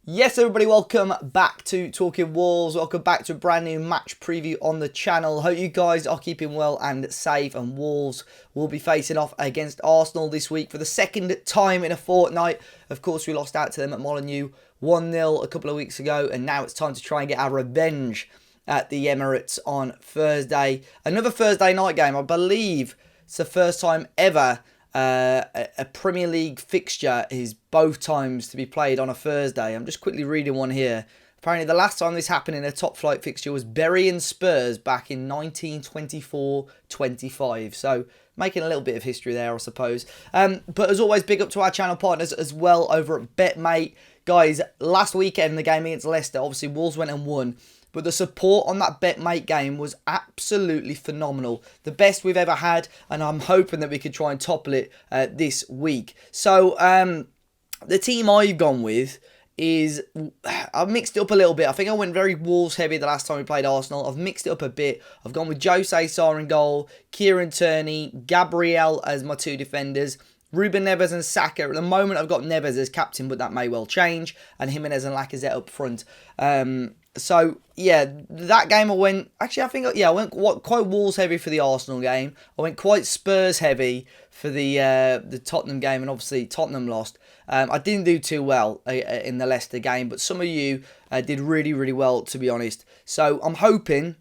Yes, everybody, welcome back to Talking Wolves. Welcome back to a brand new match preview on the channel. Hope you guys are keeping well and safe, and Wolves will be facing off against Arsenal this week for the second time in a fortnight. Of course, we lost out to them at Molineux 1-0 a couple of weeks ago, and now it's time to try and get our revenge at the Emirates on Thursday. Another Thursday night game. I believe it's the first time ever a Premier League fixture is both times to be played on a Thursday. I'm just quickly reading one here. Apparently the last time this happened in a top flight fixture was Bury and Spurs back in 1924-25. So making a little bit of history there, I suppose. But as always, big up to our channel partners as well over at BetMate. Guys, last weekend, the game against Leicester, obviously Wolves went and won. But the support on that BetMate game was absolutely phenomenal. The best we've ever had, and I'm hoping that we could try and topple it this week. So, the team I've gone with is, I've mixed it up a little bit. I think I went very Wolves heavy the last time we played Arsenal. I've mixed it up a bit. I've gone with Jose Sarr in goal, Kieran Tierney, Gabriel as my two defenders, Ruben Neves and Saka. At the moment, I've got Neves as captain, but that may well change, and Jimenez and Lacazette up front. So, yeah, that game I went... Actually, I went quite Wolves heavy for the Arsenal game. I went quite Spurs heavy for the Tottenham game, and obviously Tottenham lost. I didn't do too well in the Leicester game, but some of you did really, really well, to be honest. So, I'm hoping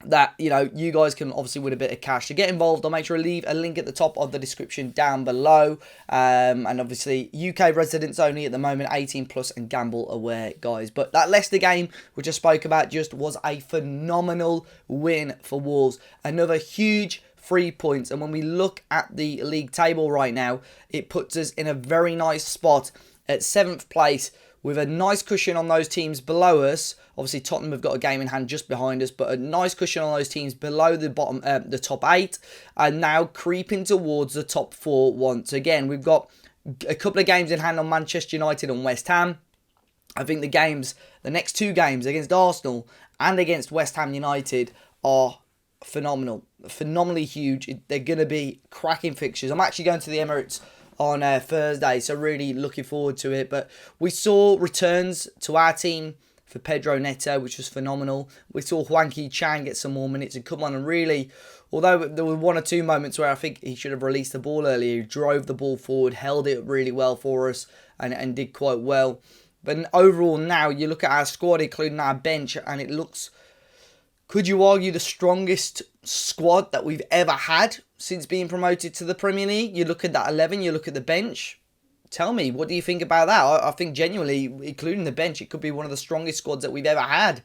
that, you guys can obviously win a bit of cash. To get involved, I'll make sure to leave a link at the top of the description down below. And obviously, UK residents only at the moment, 18 plus and gamble aware, guys. But that Leicester game, which I spoke about, just was a phenomenal win for Wolves. Another huge 3 points. And when we look at the league table right now, it puts us in a very nice spot at 7th place, with a nice cushion on those teams below us. Obviously, Tottenham have got a game in hand just behind us, but a nice cushion on those teams below the bottom, the top 8, and now creeping towards the top 4 once again. We've got a couple of games in hand on Manchester United and West Ham. I think the next 2 games against Arsenal and against West Ham United are phenomenal, phenomenally huge. They're going to be cracking fixtures. I'm actually going to the Emirates on Thursday, so really looking forward to it. But we saw returns to our team for Pedro Neto, which was phenomenal. We saw Hwang Chan get some more minutes and come on and really, although there were 1 or 2 moments where I think he should have released the ball earlier, he drove the ball forward, held it really well for us, and did quite well. But overall now, you look at our squad, including our bench, and it looks, could you argue, the strongest squad that we've ever had since being promoted to the Premier League? You look at that 11, you look at the bench. Tell me, what do you think about that? I think genuinely, including the bench, it could be one of the strongest squads that we've ever had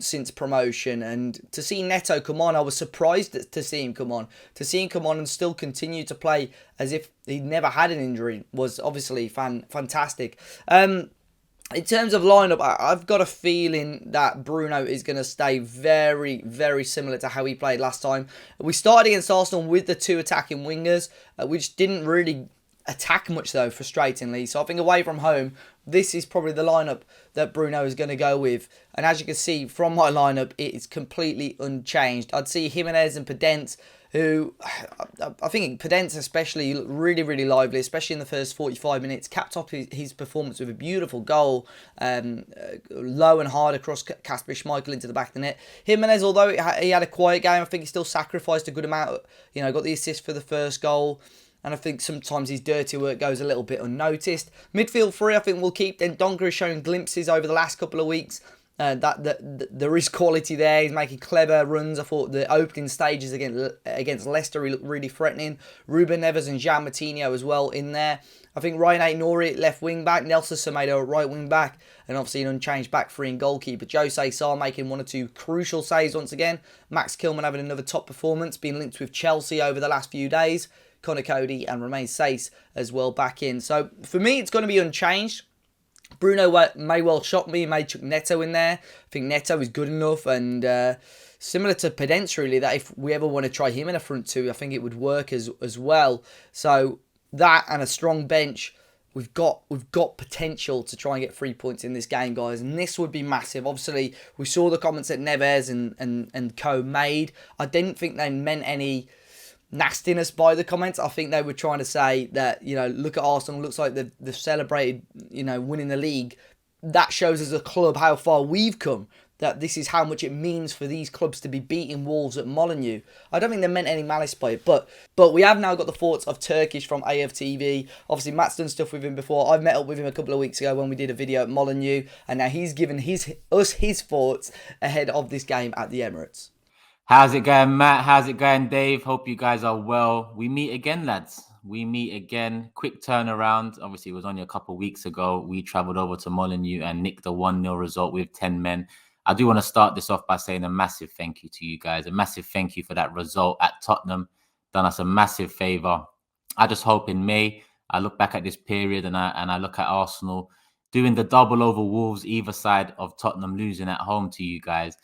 since promotion. And to see Neto come on, I was surprised to see him come on. To see him come on and still continue to play as if he'd never had an injury was obviously fantastic. In terms of lineup, I've got a feeling that Bruno is going to stay very, very similar to how he played last time. We started against Arsenal with the 2 attacking wingers, which didn't really attack much though, frustratingly. So I think away from home, this is probably the lineup that Bruno is going to go with. And as you can see from my lineup, it is completely unchanged. I'd see Jimenez and Podence, who I think Podence especially looked really, really lively, especially in the first 45 minutes. Capped off his performance with a beautiful goal, low and hard across Kasper Schmeichel into the back of the net. Jimenez, although he had a quiet game, I think he still sacrificed a good amount. Got the assist for the first goal. And I think sometimes his dirty work goes a little bit unnoticed. Midfield 3, I think we'll keep. Then Donker has shown glimpses over the last couple of weeks. That there is quality there. He's making clever runs. I thought the opening stages against Leicester, he looked really threatening. Ruben Neves and Jean Moutinho as well in there. I think Ryan Aït-Nouri left wing back, Nelson Semedo right wing back, and obviously an unchanged back three and goalkeeper. Jose Sarr making 1 or 2 crucial saves once again. Max Kilman having another top performance, being linked with Chelsea over the last few days. Connor Cody and Romain Saiss as well back in. So for me, it's going to be unchanged. Bruno may well shock me. He may chuck Neto in there. I think Neto is good enough, and similar to Podence really, that if we ever want to try him in a front 2, I think it would work as well. So that and a strong bench, we've got potential to try and get 3 points in this game, guys, and this would be massive. Obviously, we saw the comments that Neves and co made. I didn't think they meant any nastiness by the comments. I think they were trying to say that, look at Arsenal, looks like they've celebrated, winning the league that shows as a club how far we've come. That this is how much it means for these clubs to be beating Wolves at Molineux. I don't think they meant any malice by it, but we have now got the thoughts of Turkish from AFTV. Obviously, Matt's done stuff with him before. I've met up with him a couple of weeks ago when we did a video at Molineux, and now he's given us his thoughts ahead of this game at the Emirates. How's it going, Matt? How's it going, Dave? Hope you guys are well. We meet again, lads. We meet again. Quick turnaround. Obviously, it was only a couple of weeks ago. We travelled over to Molineux and nicked a 1-0 result with 10 men. I do want to start this off by saying a massive thank you to you guys. A massive thank you for that result at Tottenham. Done us a massive favour. I just hope in May, I look back at this period and I look at Arsenal doing the double over Wolves, either side of Tottenham losing at home to you guys,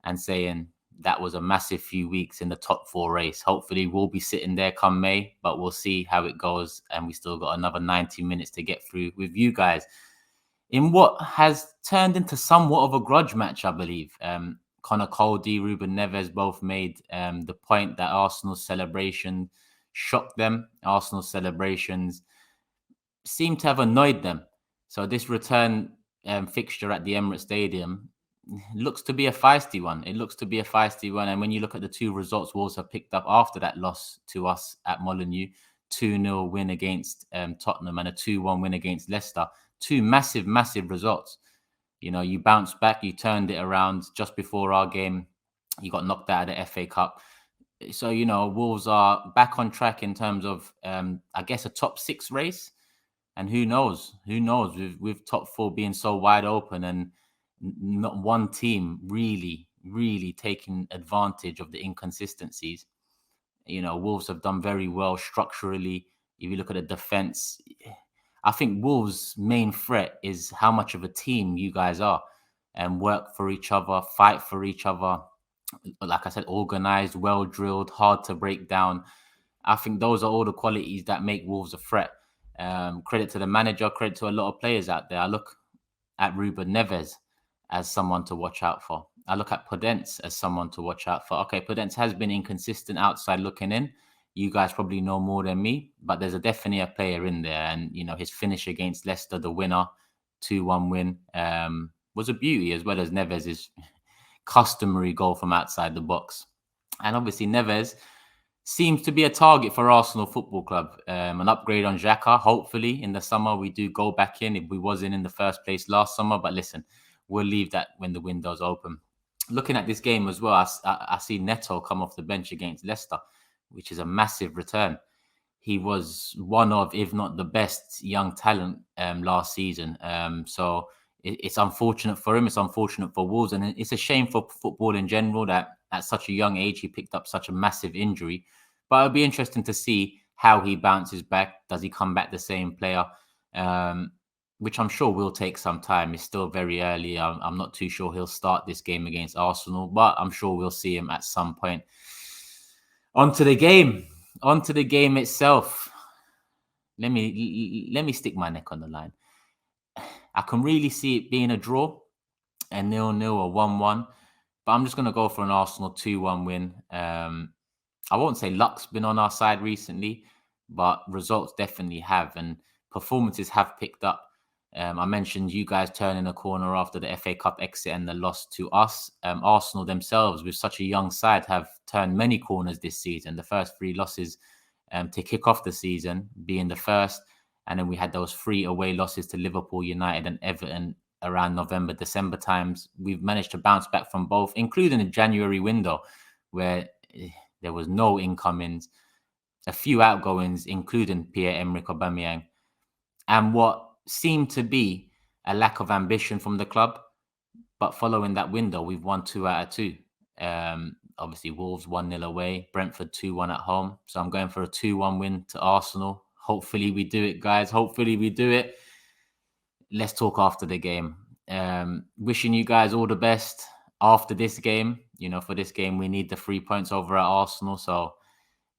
and saying, that was a massive few weeks in the top 4 race. Hopefully we'll be sitting there come May, but we'll see how it goes. And we still got another 90 minutes to get through with you guys in what has turned into somewhat of a grudge match, I believe. Connor Cody, Ruben Neves both made the point that Arsenal's celebration shocked them. Arsenal's celebrations seem to have annoyed them. So this return fixture at the Emirates Stadium looks to be a feisty one. It looks to be a feisty one. And when you look at the 2 results Wolves have picked up after that loss to us at Molineux, 2-0 win against Tottenham and a 2-1 win against Leicester, 2 massive, massive results. You know, you bounced back, you turned it around just before our game. You got knocked out of the FA Cup. So, you know, Wolves are back on track in terms of, I guess, a top 6 race. And who knows? Who knows? With top 4 being so wide open and not one team really taking advantage of the inconsistencies. You know, Wolves have done very well structurally. If you look at the defense, I think Wolves' main threat is how much of a team you guys are and work for each other, fight for each other. Like I said, organized, well drilled, hard to break down. I think those are all the qualities that make Wolves a threat. Credit to the manager, credit to a lot of players out there. I look at Ruben Neves as someone to watch out for. I look at Podence as someone to watch out for. Okay, Podence has been inconsistent outside looking in. You guys probably know more than me, but there's definitely a player in there. And, you know, his finish against Leicester, the winner, 2-1 win, was a beauty, as well as Neves' customary goal from outside the box. And obviously Neves seems to be a target for Arsenal Football Club. An upgrade on Xhaka. Hopefully in the summer we do go back in if we wasn't in the first place last summer. But listen, we'll leave that when the window's open. Looking at this game as well, I see Neto come off the bench against Leicester, which is a massive return. He was one of, if not the best young talent last season. So it's unfortunate for him. It's unfortunate for Wolves. And it's a shame for football in general that at such a young age, he picked up such a massive injury. But it'll be interesting to see how he bounces back. Does he come back the same player? Which I'm sure will take some time. It's still very early. I'm not too sure he'll start this game against Arsenal, but I'm sure we'll see him at some point. On to the game itself. Let me stick my neck on the line. I can really see it being a draw, a 0-0 or 1-1, but I'm just going to go for an Arsenal 2-1 win. I won't say luck's been on our side recently, but results definitely have, and performances have picked up. I mentioned you guys turning a corner after the FA Cup exit and the loss to us. Arsenal themselves, with such a young side, have turned many corners this season. The first 3 losses to kick off the season being the first, and then we had those 3 away losses to Liverpool, United and Everton around November, December times. We've managed to bounce back from both, including the January window where there was no incomings, a few outgoings, including Pierre-Emerick Aubameyang, and what seemed to be a lack of ambition from the club. But following that window, we've won 2 out of 2. Obviously, Wolves 1-0 away, Brentford 2-1 at home. So I'm going for a 2-1 win to Arsenal. Hopefully we do it, guys. Hopefully we do it. Let's talk after the game. Wishing you guys all the best after this game. You know, for this game, we need the 3 points over at Arsenal. So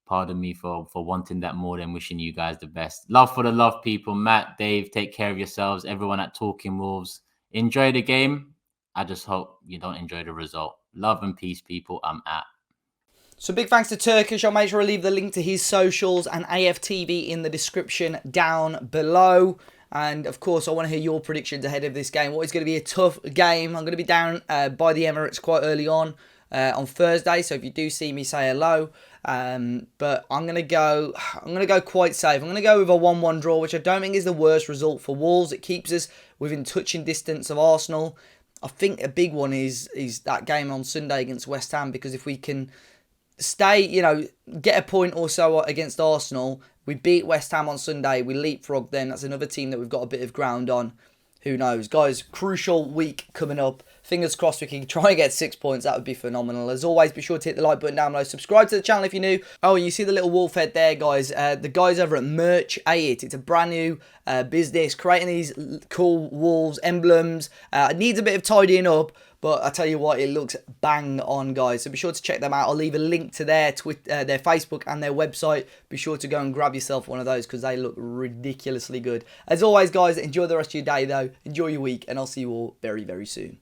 pardon me for wanting that more than wishing you guys the best. Love for the love, people. Matt, Dave, take care of yourselves. Everyone at Talking Wolves, enjoy the game. I just hope you don't enjoy the result. Love and peace, people. I'm out. So big thanks to Turkish. I'll make sure I leave the link to his socials and AFTV in the description down below. And of course, I want to hear your predictions ahead of this game. What is going to be a tough game? I'm going to be down by the Emirates quite early on Thursday. So if you do see me, say hello. But I'm going to go quite safe. I'm going to go with a 1-1 draw, which I don't think is the worst result for Wolves. It keeps us within touching distance of Arsenal. I think a big one is that game on Sunday against West Ham, because if we can stay, get a point or so against Arsenal, we beat West Ham on Sunday, we leapfrog them. That's another team that we've got a bit of ground on. Who knows? Guys, crucial week coming up. Fingers crossed we can try and get 6 points. That would be phenomenal. As always, be sure to hit the like button down below. Subscribe to the channel if you're new. Oh, and you see the little wolf head there, guys. The guys over at Merch A-It. It's a brand new business creating these cool wolves emblems. It needs a bit of tidying up, but I tell you what, it looks bang on, guys. So be sure to check them out. I'll leave a link to their their Facebook and their website. Be sure to go and grab yourself one of those because they look ridiculously good. As always, guys, enjoy the rest of your day, though. Enjoy your week, and I'll see you all very, very soon.